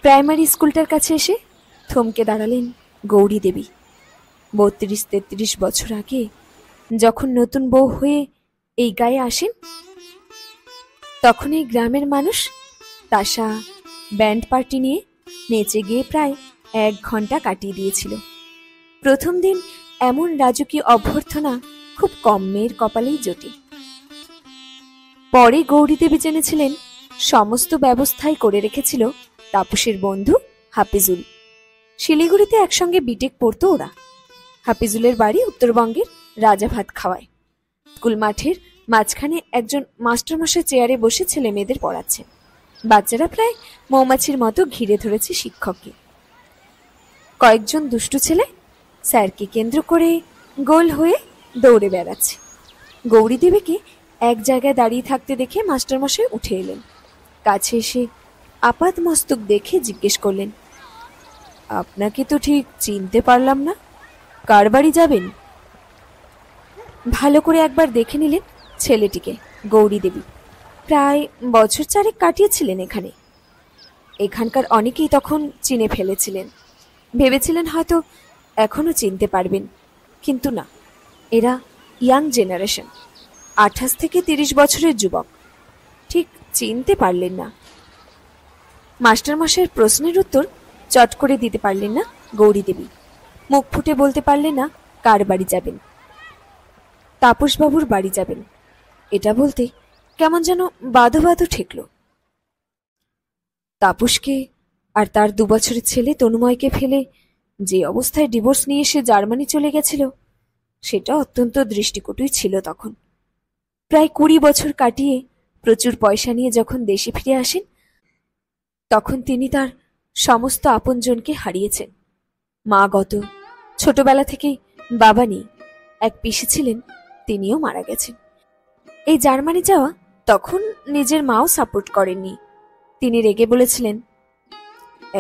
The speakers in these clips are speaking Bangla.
প্রাইমারি স্কুলটার কাছে এসে থমকে দাঁড়ালেন গৌরী দেবী। 32-33 বছর আগে যখন নতুন বউ হয়ে এই গায়ে আসেন, তখন এই গ্রামের মানুষ তাসা ব্যান্ড পার্টি নিয়ে নেচে গিয়ে প্রায় 1 ঘন্টা কাটিয়ে দিয়েছিল। প্রথম দিন এমন রাজকীয় অভ্যর্থনা খুব কম মেয়ের কপালেই জোটে। পরে গৌরী দেবী জেনেছিলেন সমস্ত ব্যবস্থাই করে রেখেছিল তাপসের বন্ধু হাফিজুল। শিলিগুড়িতে একসঙ্গে বিটেক পড়তো ওরা। হাফিজুলের বাড়ি উত্তরবঙ্গের রাজাভাত খাওয়ায়। স্কুল মাঠের মাঝখানে একজন মাস্টারমশাই চেয়ারে বসে ছেলে মেয়েদের পড়াচ্ছে। বাচ্চারা প্রায় মৌমাছির মতো ঘিরে ধরেছে শিক্ষককে। কয়েকজন দুষ্টু ছেলে স্যারকে কেন্দ্র করে গোল হয়ে দৌড়ে বেড়াচ্ছে। গৌরী দেবীকে এক জায়গায় দাঁড়িয়ে থাকতে দেখে মাস্টারমশাই উঠে এলেন। কাছে এসে আপাত মস্তক দেখে জিজ্ঞেস করলেন, আপনাকে তো ঠিক চিনতে পারলাম না, কার বাড়ি যাবেন? ভালো করে একবার দেখে নিলেন ছেলেটিকে। গৌরী দেবী প্রায় বছর 4 কাটিয়েছিলেন এখানে। এখানকার অনেকেই তখন চিনে ফেলেছিলেন। ভেবেছিলেন হয়তো এখনো চিনতে পারবেন, কিন্তু না, এরা ইয়াং জেনারেশন, 28 থেকে 30 বছরের যুবক। ঠিক চিনতে পারলেন না। মাস্টারমশাইয়ের প্রশ্নের উত্তর চট করে দিতে পারলেন না গৌরী দেবী। মুখ ফুটে বলতে পারলেন না কার বাড়ি যাবেন। তাপসবাবুর বাড়ি যাবেন, এটা বলতে কেমন যেন বাধো বাধো ঠেকল। তাপসকে আর তার 2 বছরের ছেলে তনুময়কে ফেলে যে অবস্থায় ডিভোর্স নিয়ে সে জার্মানি চলে গেছিল, সেটা অত্যন্ত দৃষ্টিকটুই ছিল তখন। প্রায় 20 বছর কাটিয়ে প্রচুর পয়সা নিয়ে যখন দেশে ফিরে আসেন, তখন তিনি তার সমস্ত আপনজনকে হারিয়েছেন। মা গত, ছোটবেলা থেকেই বাবা নেই। এক পিসি ছিলেন, তিনিও মারা গেছেন। এই জার্মানি যাওয়া তখন নিজের মাও সাপোর্ট করেননি। তিনি রেগে বলেছিলেন,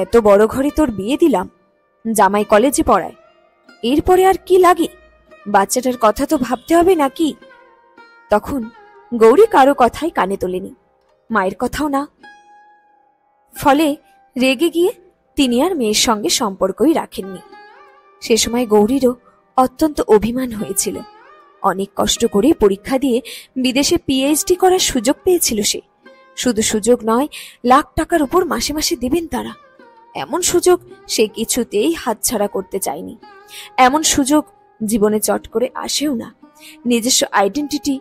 এত বড় ঘরে তোর বিয়ে দিলাম, জামাই কলেজে পড়ায়, এরপরে আর কি লাগে? বাচ্চাটার কথা তো ভাবতে হবে নাকি? তখন গৌরী কারো কথাই কানে তোলেনি, মায়ের কথাও না। ফলে রেগে গিয়ে তিনি আর মেয়ের সঙ্গে সম্পর্কই রাখেননি। সে সময় গৌরীরও অত্যন্ত অভিমান হয়েছিল। অনেক কষ্ট করে পরীক্ষা দিয়ে বিদেশে পিএইচডি করার সুযোগ পেয়েছিল সে। শুধু সুযোগ নয়, লাখ টাকার উপর মাসে মাসে দেবেন তারা। এমন সুযোগ সে কিছুতেই হাতছাড়া করতে চায়নি। এমন সুযোগ জীবনে চট করে আসেও না। নিজস্ব আইডেন্টিটি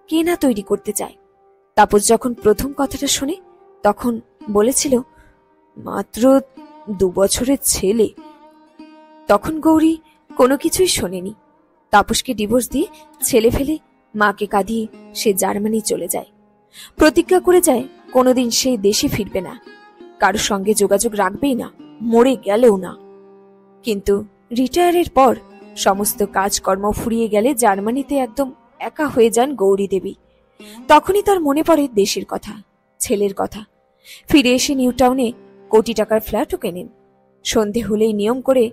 কে না তৈরি করতে চায়। তাপস যখন প্রথম কথাটা শুনে, তখন বলেছিল, মাত্র 2 বছরের ছেলে। তখন গৌরী কোনো কিছুই শোনেনি। তাপসকে ডিভোর্স দিয়ে ছেলে ফেলে মাকে কাঁদিয়ে সে জার্মানি চলে যায়। প্রতিজ্ঞা করে যায় কোনোদিন সে দেশে ফিরবে না, কারোর সঙ্গে যোগাযোগ রাখবেই না, মরে গেলেও না। কিন্তু রিটায়ারের পর সমস্ত কাজকর্ম ফুরিয়ে গেলে জার্মানিতে একদম একা হয়ে যান গৌরী দেবী। তখনই তার মনে পড়ে দেশের কথা, ছেলের কথা। ফিরে এসে নিউ টাউনে কোটি টাকার ফ্ল্যাটও কেনেন। সন্ধে হলেই নিয়ম করে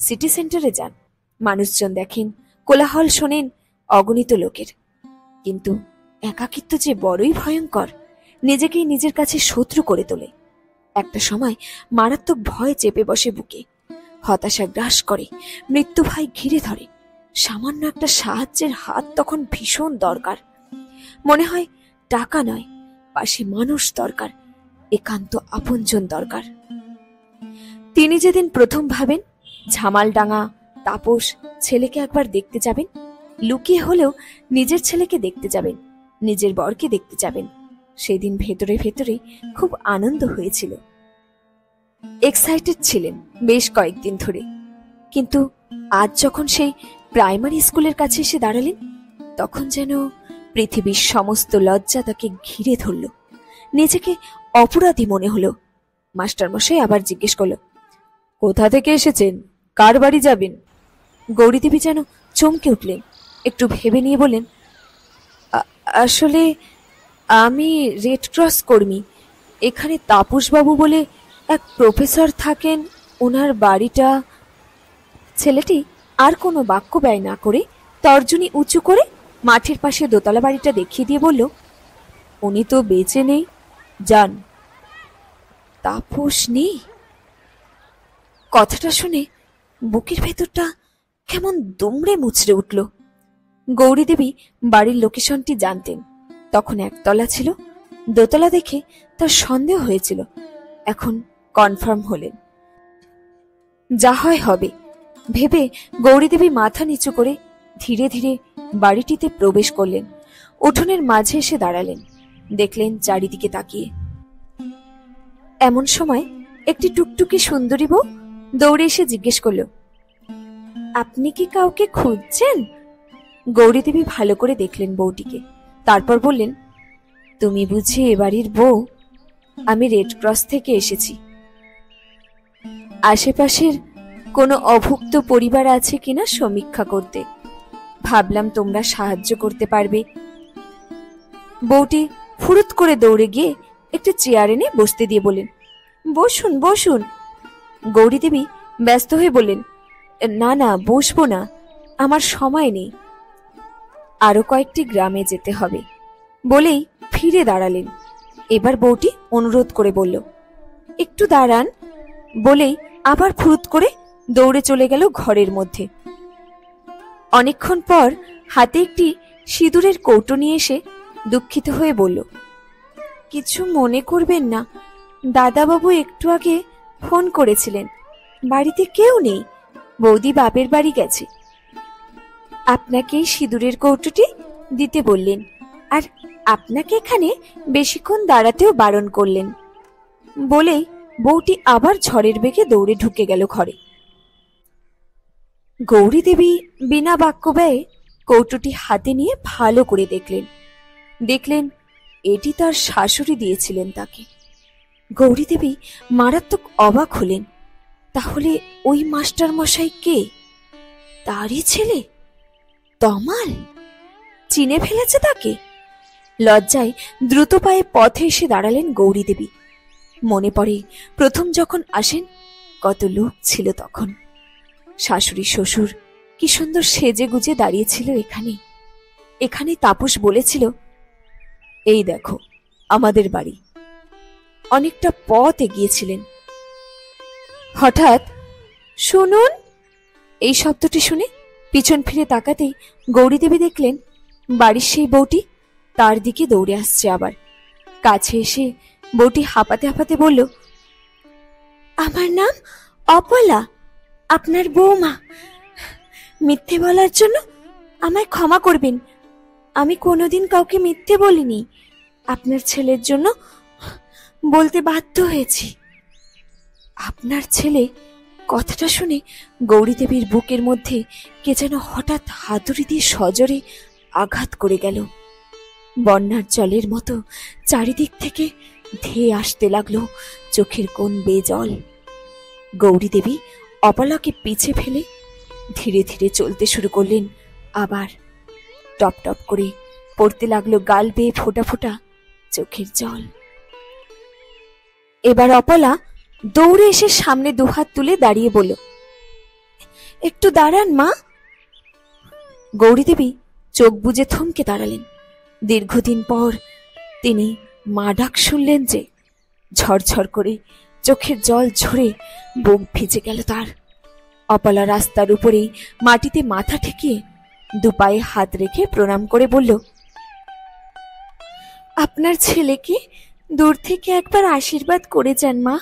সিটি সেন্টারে যান। মানুষজন দেখেন, কোলাহল শোনেন অগণিত লোকের। কিন্তু একাকিত্ব যে বড়ই ভয়ঙ্কর, নিজেকেই নিজের কাছে শত্রু করে তোলে। একটা সময় মারাত্মক ভয় চেপে বসে বুকে, হতাশা গ্রাস করে, মৃত্যু ভয় ঘিরে ধরে। সামান্য একটা সাহায্যের হাত তখন ভীষণ দরকার। মনে হয় টাকা নয়, পাশে মানুষ দরকার, একান্ত আপনজন দরকার। তিনি যেদিন প্রথম ভাবেন ঝামালডাঙ্গা তাপস ছেলেকে একবার দেখতে যাবেন, লুকিয়ে হলেও নিজের ছেলেকে দেখতে যাবেন, নিজের বরকে দেখতে যাবেন, সেদিন ভেতরে ভেতরে খুব আনন্দ হয়েছিল। এক্সাইটেড ছিলেন বেশ কয়েকদিন ধরে। কিন্তু আজ যখন সেই প্রাইমারি স্কুলের কাছে এসে দাঁড়ালেন, তখন যেন পৃথিবীর সমস্ত লজ্জা তাকে ঘিরে ধরল। নিজেকে অপরাধী মনে হলো। মাস্টারমশাই আবার জিজ্ঞেস করল, কোথা থেকে এসেছেন, কার বাড়ি যাবেন? গৌরী দেবী যেন চমকে উঠলেন। একটু ভেবে নিয়ে বললেন, আসলে আমি রেড ক্রস কর্মী। এখানে তাপসবাবু বলে এক প্রফেসর থাকেন, ওনার বাড়িটা। ছেলেটি আর কোনো বাক্য ব্যয় না করে তর্জনী উঁচু করে মাঠের পাশে দোতলা বাড়িটা দেখিয়ে দিয়ে বলল, উনি তো বেঁচে নেই, যান। তাপস নেই? কথাটা শুনে বুকের ভেতরটা কেমন দুমড়ে মুচড়ে উঠল। গৌরী দেবী বাড়ির লোকেশনটি জানতেন। তখন একতলা ছিল, দোতলা দেখে তার সন্দেহ হয়েছিল, এখন কনফার্ম হলেন। যা হয় হবে ভেবে গৌরী দেবী মাথা নিচু করে ধীরে ধীরে বাড়িটিতে প্রবেশ করলেন। উঠোনের মাঝে এসে দাঁড়ালেন, দেখলেন চারিদিকে তাকিয়ে। এমন সময় একটি টুকটুকি সুন্দরী বউ দৌড়ে এসে জিজ্ঞেস করল, আপনি কি কাউকে খুঁজছেন? গৌরী দেবী ভালো করে দেখলেন বউটিকে, তারপর বললেন, তুমি বুঝি এ বাড়ির বউ? আমি রেড ক্রস থেকে এসেছি। আশেপাশের কোনো অভুক্ত পরিবার আছে কিনা সমীক্ষা করতে। ভাবলাম তোমরা সাহায্য করতে পারবে। বউটি ফুরুত করে দৌড়ে গিয়ে একটি চেয়ার এনে বসতে দিয়ে বললেন, বসুন বসুন। গৌরী দেবী ব্যস্ত হয়ে বললেন, না না, বসবো না, আমার সময় নেই, আরো কয়েকটি গ্রামে যেতে হবে বলেই ফিরে দাঁড়ালেন। এবার বউটি অনুরোধ করে বলল, একটু দাঁড়ান বলেই আবার ফুরুত করে দৌড়ে চলে গেল ঘরের মধ্যে। অনেকক্ষণ পর হাতে একটি সিঁদুরের কৌটো নিয়ে এসে দুঃখিত হয়ে বলল, কিছু মনে করবেন না, দাদাবাবু একটু আগে ফোন করেছিলেন, বাড়িতে কেউ নেই, বৌদি বাপের বাড়ি গেছে। আপনাকে এই সিঁদুরের কৌটোটি দিতে বললেন, আর আপনাকে এখানে বেশিক্ষণ দাঁড়াতেও বারণ করলেন বলেই বউটি আবার ঝড়ের বেগে দৌড়ে ঢুকে গেল ঘরে। গৌরী দেবী বিনা বাক্য ব্যয়ে কৌটোটি হাতে নিয়ে ভালো করে দেখলেন এটি তার শাশুড়ি দিয়েছিলেন তাকে। গৌরী দেবী মারাত্মক অবাক হলেন, তাহলে ওই মাস্টার মশাই কে? তারই ছেলে তমাল? চিনে ফেলেছে তাকে? লজ্জায় দ্রুত পায়ে পথে এসে দাঁড়ালেন গৌরী দেবী। মনে পড়ে প্রথম যখন আসেন কত লোক ছিল তখন। শাশুড়ি শ্বশুর কি সুন্দর সেজে গুজে দাঁড়িয়েছিল এখানে তাপস বলেছিল, এই দেখো আমাদের বাড়ি। অনেকটা পথ এগিয়েছিলেন, হঠাৎ শুনুন এই শব্দটি শুনে পিছন ফিরে তাকাতেই গৌরী দেবী দেখলেন বাড়ির সেই বউটি তার দিকে দৌড়ে আসছে। আবার কাছে এসে বউটি হাঁপাতে হাঁপাতে বলল, আমার নাম অপলা, আপনার বৌমা। মিথ্যে বলার জন্য আমায় ক্ষমা করবেন, আমি কোনোদিন কাউকে মিথ্যে বলিনি, আপনার ছেলের জন্য বলতে বাধ্য হয়েছি। আপনার ছেলে? কথাটা শুনে গৌরী দেবীর বুকের মধ্যে কে যেন হঠাৎ হাতুড়ি দিয়ে সজোরে আঘাত করে গেল। বন্যার জলের মতো চারিদিক থেকে ধেয়ে আসতে লাগলো চোখের কোণ বেয়ে জল। গৌরী দেবী অপলাকে পিছে ফেলে ধীরে ধীরে চলতে শুরু করলেন। আবার টপ টপ করে পড়তে লাগলো গাল বেয়ে ফোঁটা ফোঁটা চোখের জল। এবার অপলা দৌড়ে এসে সামনে দুহাত তুলে দাঁড়িয়ে বলল, একটু দাঁড়ান মা। গৌরী দেবী চোখ বুজে থমকে দাঁড়ালেন। দীর্ঘদিন পর তিনি মা ডাক শুনলেন যে। ঝরঝর করে চোখের জল ঝরে বুক ভিজে গেল তার। অপলা রাস্তার উপরেই মাটিতে মাথা ঠেকিয়ে দুপায়ে হাত রেখে প্রণাম করে বলল, আপনার ছেলেকে দূর থেকে একবার আশীর্বাদ করে যান মা,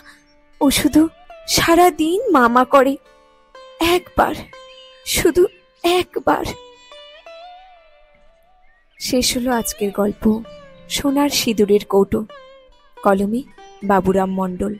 ও শুধু সারাদিন মামা করে, একবার, শুধু একবার। শেষ হলো আজকের গল্প সোনার সিঁদুরের কৌটো। কলমে বাবুরাম মণ্ডল।